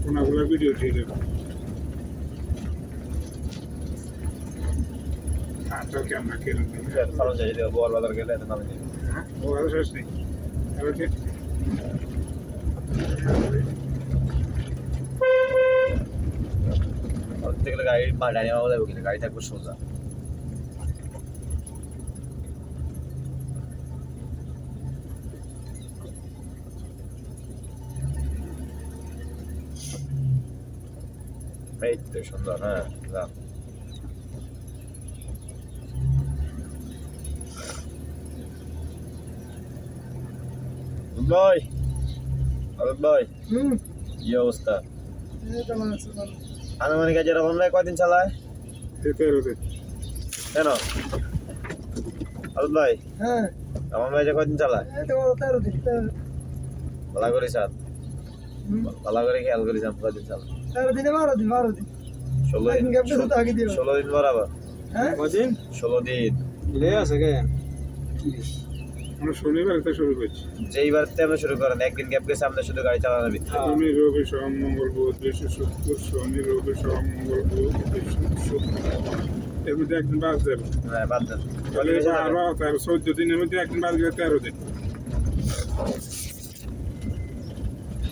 কোনাগুলোর video দিয়ে দেবো। তো ক্যামেরা কেন চালন যাই দেবো বল বাজার গেলে এত নামে হ্যাঁ ও আর শেষ নেই এবার কি গেলে গাড়ি ডাইনে মামা যাবো কিনা গাড়ি থাকবো সোজা এই তো সুন্দর হ্যাঁ যান ভাই আরে ভাই কি অবস্থা আনুমানিক আজ এরকম ভাই কয়দিন চালায় 13 দিন কেন আরে ভাই হ্যাঁ আমার ভাই যে কয়দিন চালায় 13 দিন ভালো করে চাল ভালো করে খেয়াল করিস আমি কয়দিন চালায় 13 দিনে 12 দিন 16 দিন 16 দিন বরাবর হ্যাঁ কদিন 16 দিন লে আছে কেন আমরা শনিবার থেকে শুরু করছি যেইবার থেকে শুরু করেন একদিন গ্যাপ গেছে আমরা শুধু গাড়ি চালানো শনি রবি সোম মঙ্গল বুধ বৃহস্পতি শুক্র শনি রবি সোম মঙ্গল বুধ বৃহস্পতি শুক্র এর মধ্যে একদিন বাদ যাবে হ্যাঁ বাদ দেন তাহলে আরো 14 দিনের মধ্যে একদিন বাদ গেলে 13 দিন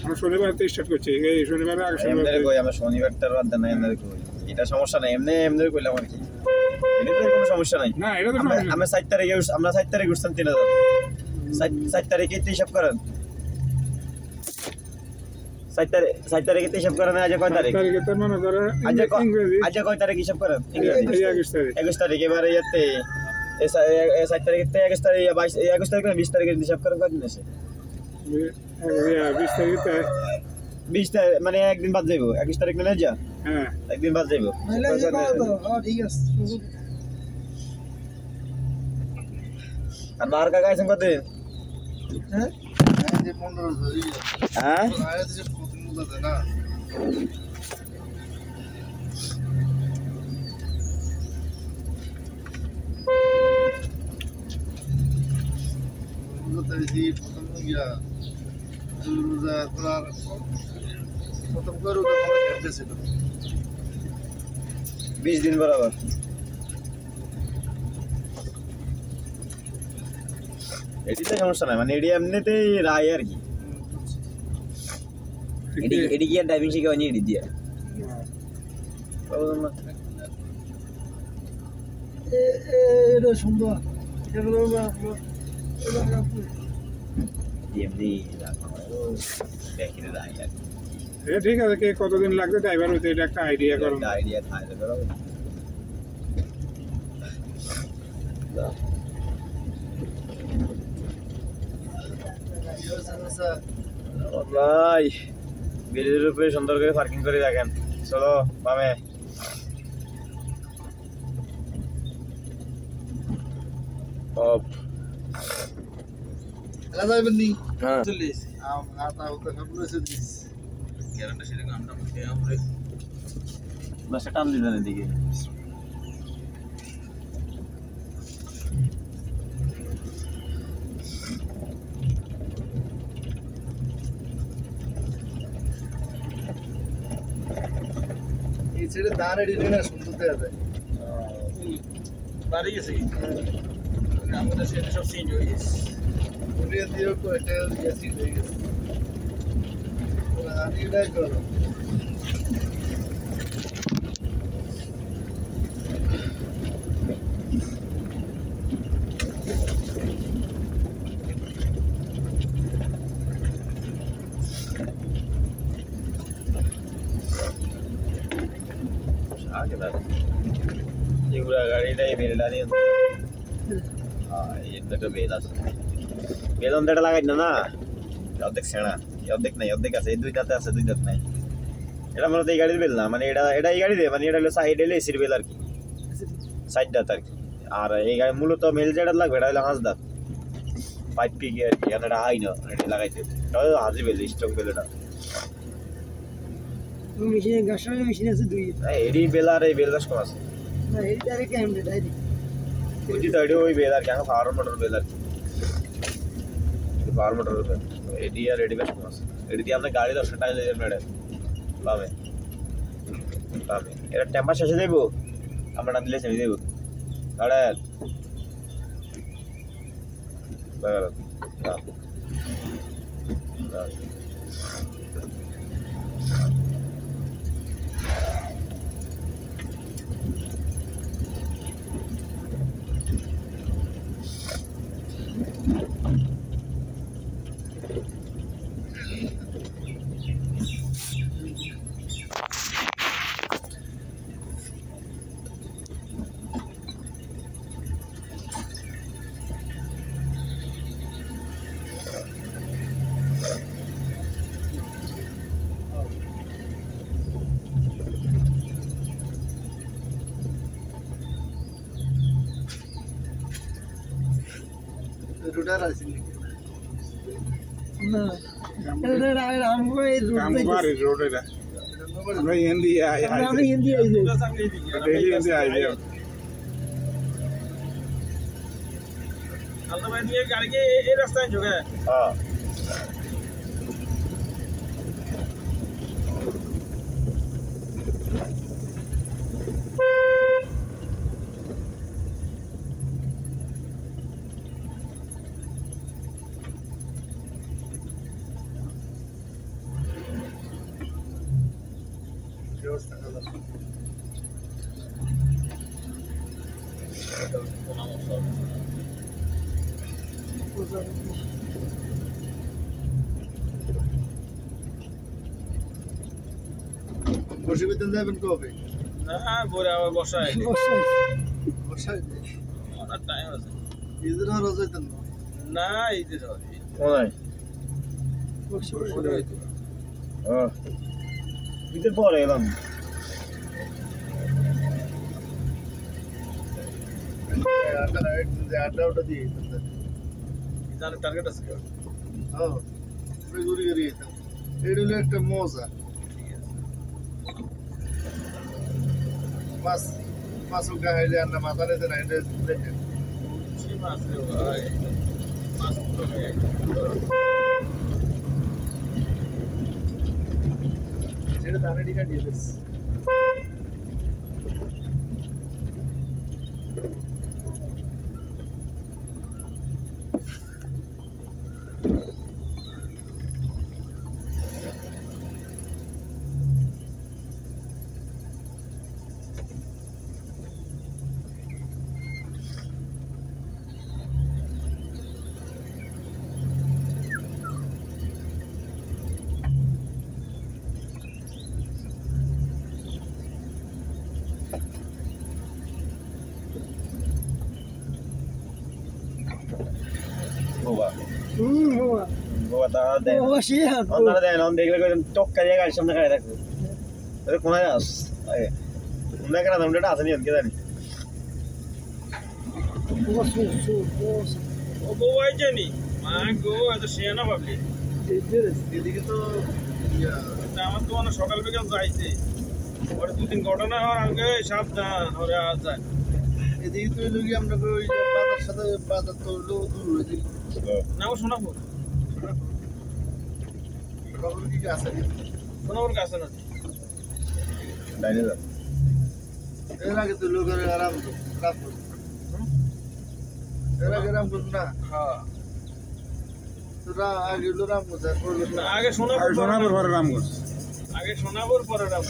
আমরা শনিবার থেকে স্টার্ট করছি এই শনিবারে আগে এমনি কই আমরা শনিবারটা বাদ দেন না এমনি কই এটা সমস্যা নাই এমনি এমনি কইলাম আর কি এটা কোনো সমস্যা নাই না এটা তো আমরা 7 তারিখে আমরা 7 তারিখে উঠছেন 3000 7 তারিখে তো হিসাব করেন 7 তারিখে তো হিসাব করেন আজ কয় তারিখ তারিখে তার মানে ধরে ইংরেজি আজ কয় তারিখ হিসাব করেন 21 তারিখ এবারে ইয়াতে 7 তারিখে তো 21 তারিখ 21 তারিখ 20 তারিখে হিসাব করেন কতদিন আছে 20 তারিখে 20 তারিখ মানে একদিন বাদ যাইবো 21 তারিখ না যা হ্যাঁ একদিন বাদ যাইবো ঠিক আছে আর বার কাকা আছেন কতদিন হ্যাঁ হ্যাঁ বিশ দিন বরাবর এটিতে সমস্যা নাই মানে এটি এমনিতেই রায় আর কি এটি কি আর ড্রাইভিং শিখে হয়নি এটি দিয়ে এটা সুন্দর এমনি দেখি রায় আর ঠিক আছে কে কতদিন লাগবে ড্রাইভার হইতে এটা একটা আইডিয়া করো আইডিয়া থাকে ভাই ব্রিজের উপরে সুন্দর করে পার্কিং করে রাখেন চলো বামে অফ হ্যাঁ বাসে টান দিবেন এদিকে ছেড়ে দাঁড় এড়িয়ে না সুন্দর দেখা যায় বাড়ি গেছে আমাদের সেটা সব চেঞ্জ হয়ে গেছে পুরিয়া দিয়েও তো এটা গেছি হয়ে গেছে আমি এটাই করো এগুলা গাড়িটাই বেলটা দিয়ে এটা বেল আছে বেল অন্যটা লাগাই না না অর্ধেক সেনা অর্ধেক নাই অর্ধেক আছে এই দুই দাঁতে আছে দুই দাঁত নাই এটা মনে হয় এই গাড়ির বেল না মানে এটা এই গাড়ি মানে এটা হলো সাইড এলে এসির বেল আর কি সাইড দাঁত আর কি আর এই গাড়ি মূলত মেল যেটা লাগবে এটা হলো হাঁস দাঁত পাইপ পিকে আর কি এটা হাই না এটা লাগাইতে এটা হাজি বেল স্টক বেল এটা মেশিনে গাছটা মেশিন আছে দুই এডি বেল আর এই বেল গাছ কম আছে না এই ডাইরেক্ট এমডি ডাইরেক্ট ওই তো ওই বেল আর কি পাওয়ার মোটর বেল আর কি পাওয়ার মোটর বেল এডি আর এডি বেশ কম আছে এডি দিয়ে আপনি গাড়ি 10 টাকা দিয়ে মেরে লাভে লাভে এটা টেম্পার শেষে দেবো আমরা না দিলে ছেড়ে দেবো আরে রুটার আছে না এটা আমগো এই কাম করে রোড এটা আমরা হিন্দি আই আমরা হিন্দি আইছে ডেইলি হিন্দি আই যাও चलता भाई ये गाड़ी के ये रास्ता है जो है हाँ ব্যবস্থা করা বসে বেতন যাবেন কবে ना बोरा बसा है বসাই और टाइम है ইদের রোজ হইতেন ना इधर हो কোথায় ঈদের পরে এলাম আড্ডা ওটা দিয়ে इधर टारगेट है सर হ্যাঁ ঘুরে ঘুরে যেতাম এটা হলো একটা মজা মাছ মাছ গায়ে আর না মাথা নিতে না এটা দেখেন सी मास है भाई मास तो है সেটা দানে ডিকা দিয়ে দিস বাবা বাবা বাবা তারা দেন বাবা শিয়া অন্যরা দেন অন দেখলে টক্কা দিয়ে গাড়ির সামনে খাড়ি থাকবে আরে কোনায় যাস কোন জায়গায় না আমরা আসেনি আনকে জানি বাবা সু ओ वो आई जानी मां गो तो सेना भाबली এদিকে তো আমার তো অনেক সকাল বিকাল যাইছে পরে দুদিন ঘটনা হওয়ার আগে সাবধান হরে আজ যায় এদিকে তো লোক আমরা ওই যে বাজার সাথে বাজার তো দূর হয়ে যায় না ও শোনাবো খবর কি আছে শোনাবোর কাছে না ডাইনে যা এর আগে তো লোকের আরাম করতো এর আগে আরাম করতো না হ্যাঁ তোরা আগে আরাম করতো করলো না আগে শোনাবো আর সোনাপুর পরে রামগঞ্জ আগে শোনাবোর পরে রাম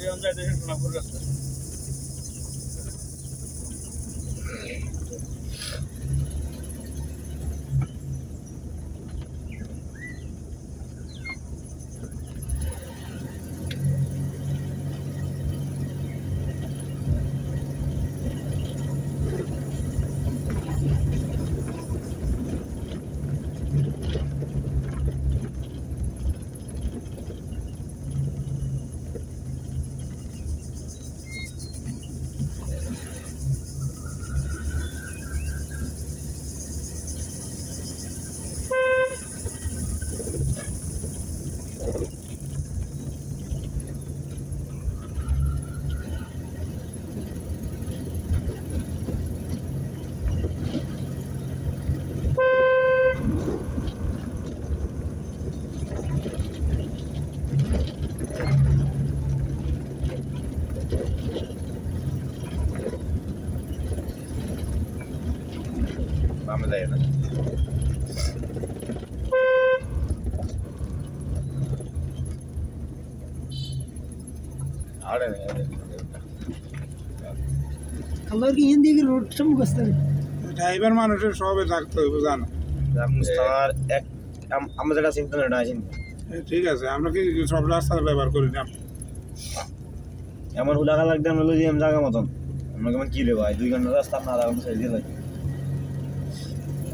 এই অঞ্চলে দেখেন শোনাপুর রাস্তা যায় না আরে আমার কি হিন্দি কি রোড সব মুখস্থ ড্রাইভার মানুষের সবে থাকতে হবে জানো মুস্তাফার এক আমরা যেটা চিন্তা না চিন্তা ঠিক আছে আমরা কি সব রাস্তা ব্যবহার করি না এমন হুলাকা লাগবে আমরা লই যাম জায়গা মতন আমরা কেমন কি রে ভাই 2 ঘন্টা রাস্তা না আধা ঘন্টা ছেড়ে দিই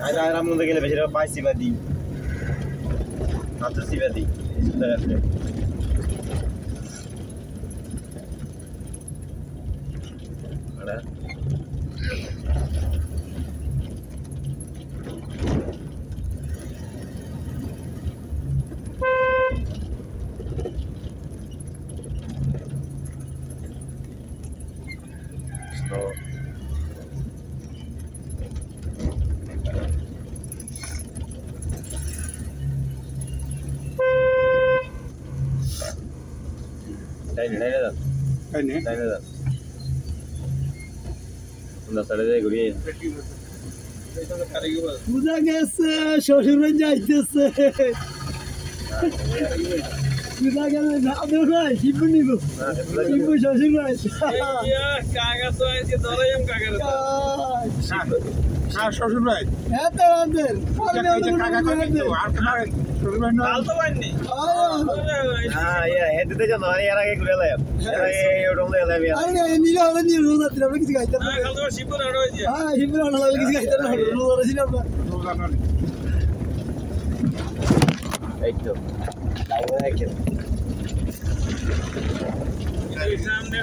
আজ আরাম মধ্যে গেলে বেশি পাইছি বা দিই মাত্র সিবা দিই সুন্দর আছে আরে Đây là তাই না đây là আমরা সাড়ে যাই ঘুরিয়ে বুঝা গেছে শ্বশুর বাড়ি যাইতেছে বুঝা গেলে আমাদের ভাই শিবু নিব শিবু শ্বশুর বাড়ি কাগজ তো আছে ধরাইম কাগজ আর শ্বশুর ভাই হ্যাঁ তো আমাদের কাকা কইতো আর তোমার শ্বশুর ভাই না কাল তো পাইনি হ্যাঁ হেড দিতে জানো এর আগে ঘুরে লাইম এর আগে ওরকম লাইম আরে নিলা হলো নিয়ে রোজ রাত্রে আমরা কিছু খাইতাম না কাল তো শিবু না রয়েছে হ্যাঁ শিবু না লাগে কিছু খাইতাম না রোজ রাত্রে ছিল আমরা রোজা না এই তো লাইভ হয়ে গেছে সামনে